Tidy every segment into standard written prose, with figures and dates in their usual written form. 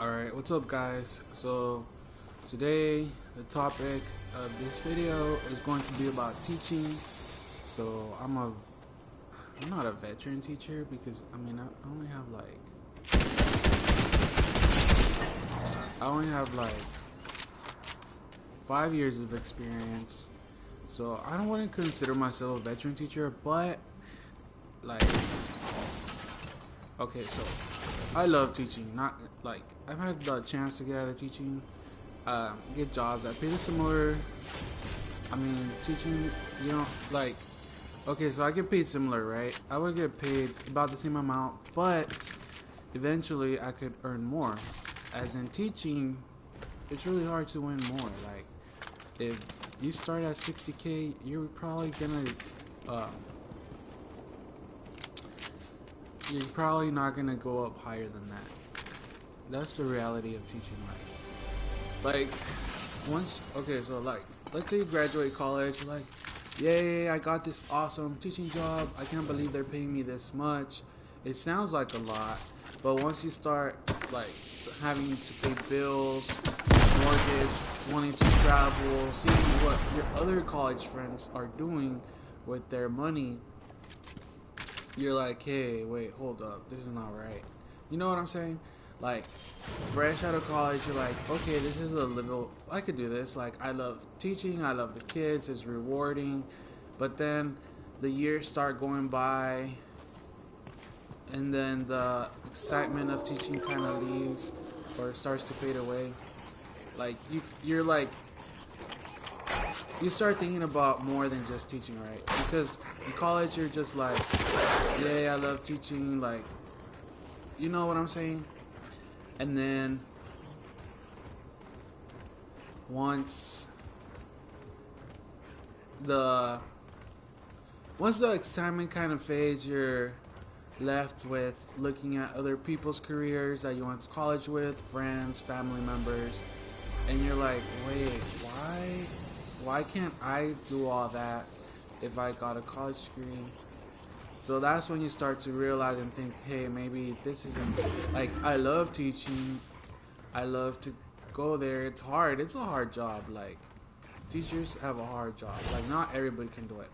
Alright, what's up guys? So today the topic of this video is going to be about teaching. So I'm not a veteran teacher because I only have like 5 years of experience. So I don't want to consider myself a veteran teacher, but like, okay, so I love teaching. Not like I've had the chance to get out of teaching, get jobs that pay similar. I mean, teaching, like, okay, so I get paid similar, right? I would get paid about the same amount, but eventually I could earn more. As in teaching, it's really hard to win more. Like, if you start at 60K, you're probably not gonna go up higher than that. That's the reality of teaching life. Like, let's say you graduate college, you're like, yay, I got this awesome teaching job. I can't believe they're paying me this much. It sounds like a lot, but once you start like having to pay bills, mortgage, wanting to travel, seeing what your other college friends are doing with their money, you're like, hey, wait, hold up, this is not right. You know what I'm saying? Like, fresh out of college, you're like, okay, this is a little, I could do this. Like, I love teaching, I love the kids, it's rewarding. But then the years start going by, and then the excitement of teaching kind of leaves or starts to fade away. Like, you start thinking about more than just teaching, right? Because in college, you're just like, yeah, I love teaching, like, you know what I'm saying? And then once the excitement kind of fades, you're left with looking at other people's careers that you went to college with, friends, family members, and you're like, wait, why can't I do all that if I got a college degree? So that's when you start to realize and think, hey, maybe this isn't, like, I love teaching, I love to go there. It's hard, it's a hard job. Like, teachers have a hard job. Like, not everybody can do it.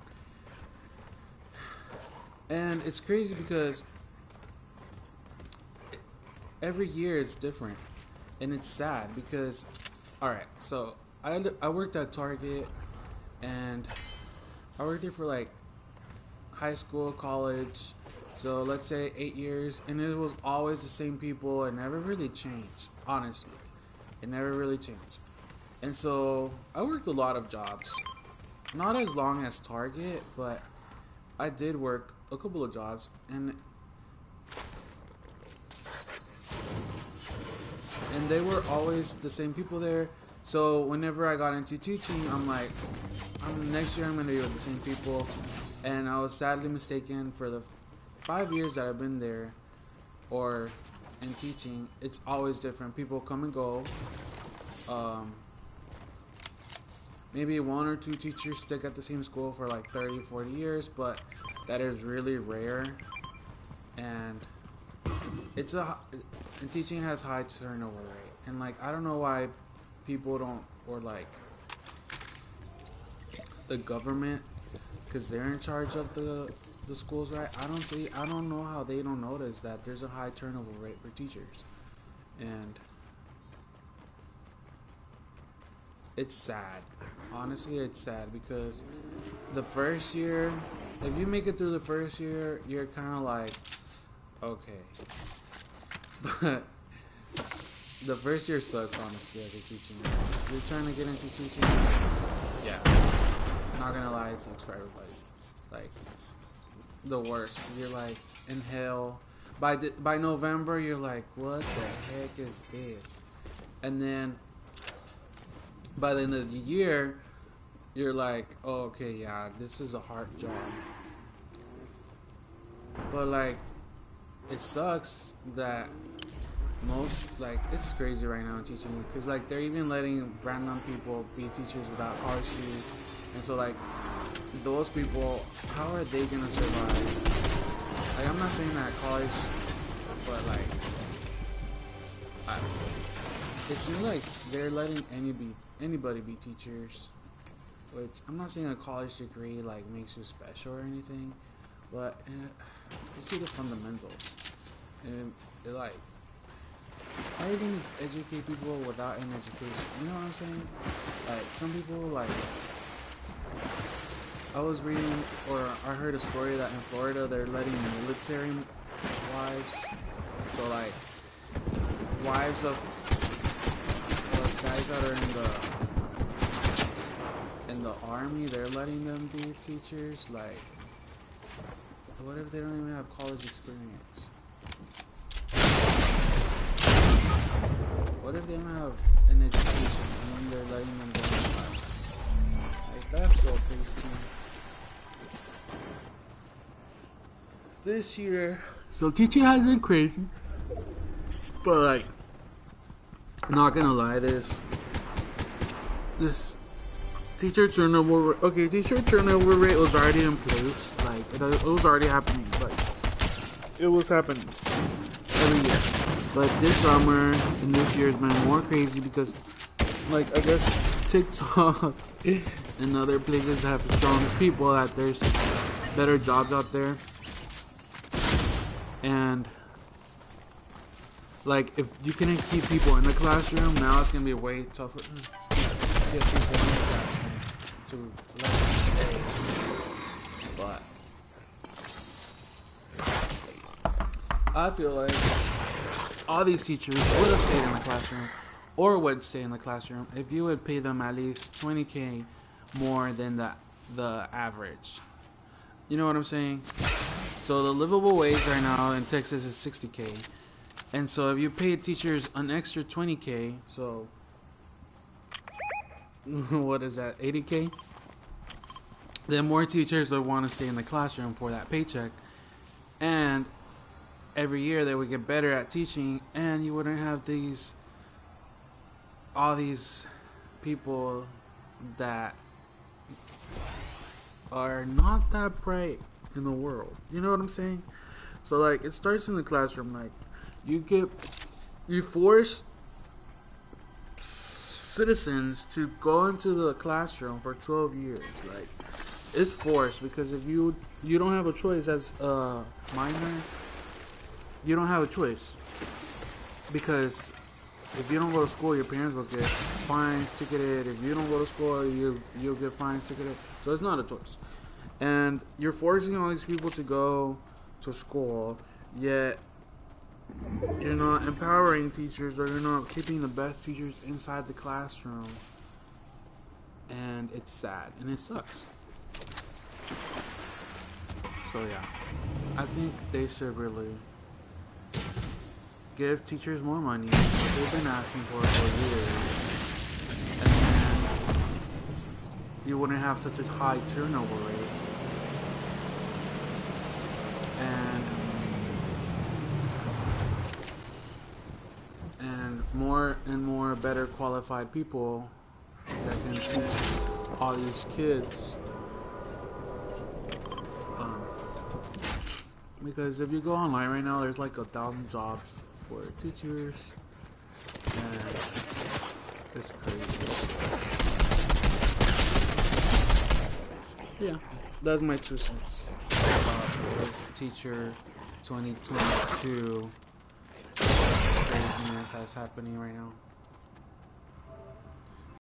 And it's crazy because every year it's different, and it's sad because, alright, so I worked at Target, and I worked there for like high school, college, so let's say 8 years, and it was always the same people. It never really changed, honestly. It never really changed. And so I worked a lot of jobs, not as long as Target, but I did work a couple of jobs, and they were always the same people there. So whenever I got into teaching, I'm like, next year I'm gonna be with the same people. And I was sadly mistaken. For the 5 years that I've been there, or in teaching, it's always different. People come and go. Maybe 1 or 2 teachers stick at the same school for like 30, 40 years, but that is really rare. And and teaching has high turnover rate. And like, I don't know why people don't, or like the government, because they're in charge of the schools, right? I don't know how they don't notice that there's a high turnover rate for teachers. And it's sad. Honestly, it's sad because the first year, if you make it through the first year, you're kind of like, okay. But the first year sucks, honestly, as a teaching. If you're trying to get into teaching, yeah, not gonna lie, it sucks for everybody. Like, the worst. You're like in hell. By November, you're like, what the heck is this? And then by the end of the year, you're like, oh, okay, yeah, this is a hard job. But like, it sucks that it's crazy right now in teaching, because like they're even letting random people be teachers without college degrees. And so like, those people, how are they gonna survive? Like, I'm not saying that college, but like, I don't know. it seems like they're letting anybody be teachers, which I'm not saying a college degree like makes you special or anything, but you see the fundamentals, and it like how are you gonna educate people without an education? You know what I'm saying? Like some people like I was reading or I heard a story that in Florida they're letting military wives, so like wives of guys that are in the army, they're letting them be teachers. Like, what if they don't even have college experience? What if they don't have an education and then they're letting them go in class? Like, that's so crazy. This year, so teaching has been crazy, but like, I'm not gonna lie, this teacher turnover rate was already in place. Like it was already happening, but it was happening every year. But this summer and this year has been more crazy because, like, I guess TikTok and other places have shown people that there's better jobs out there, and like if you can keep people in the classroom, now it's gonna be way tougher to get people in the classroom to let them stay. But I feel like all these teachers would have stayed in the classroom or would stay in the classroom if you would pay them at least $20,000 more than the average. You know what I'm saying? So the livable wage right now in Texas is $60,000. And so if you pay teachers an extra $20,000, so what is that, $80,000? Then more teachers would want to stay in the classroom for that paycheck. And every year they would get better at teaching, and you wouldn't have all these people that are not that bright in the world. You know what I'm saying? So like it starts in the classroom. Like you force citizens to go into the classroom for 12 years. Like it's forced because if you don't have a choice as a minor, you don't have a choice, because if you don't go to school, your parents will get fines, ticketed. If you don't go to school, you'll get fines, ticketed. So it's not a choice. And you're forcing all these people to go to school, yet you're not empowering teachers, or you're not keeping the best teachers inside the classroom. And it's sad, and it sucks. So yeah, I think they should really give teachers more money. They've been asking for years, and then you wouldn't have such a high turnover rate, and more better qualified people that can teach all these kids. Because if you go online right now, there's like 1,000 jobs for teachers, and it's crazy. Yeah, that's my 2 cents about this teacher 2022 craziness that's happening right now.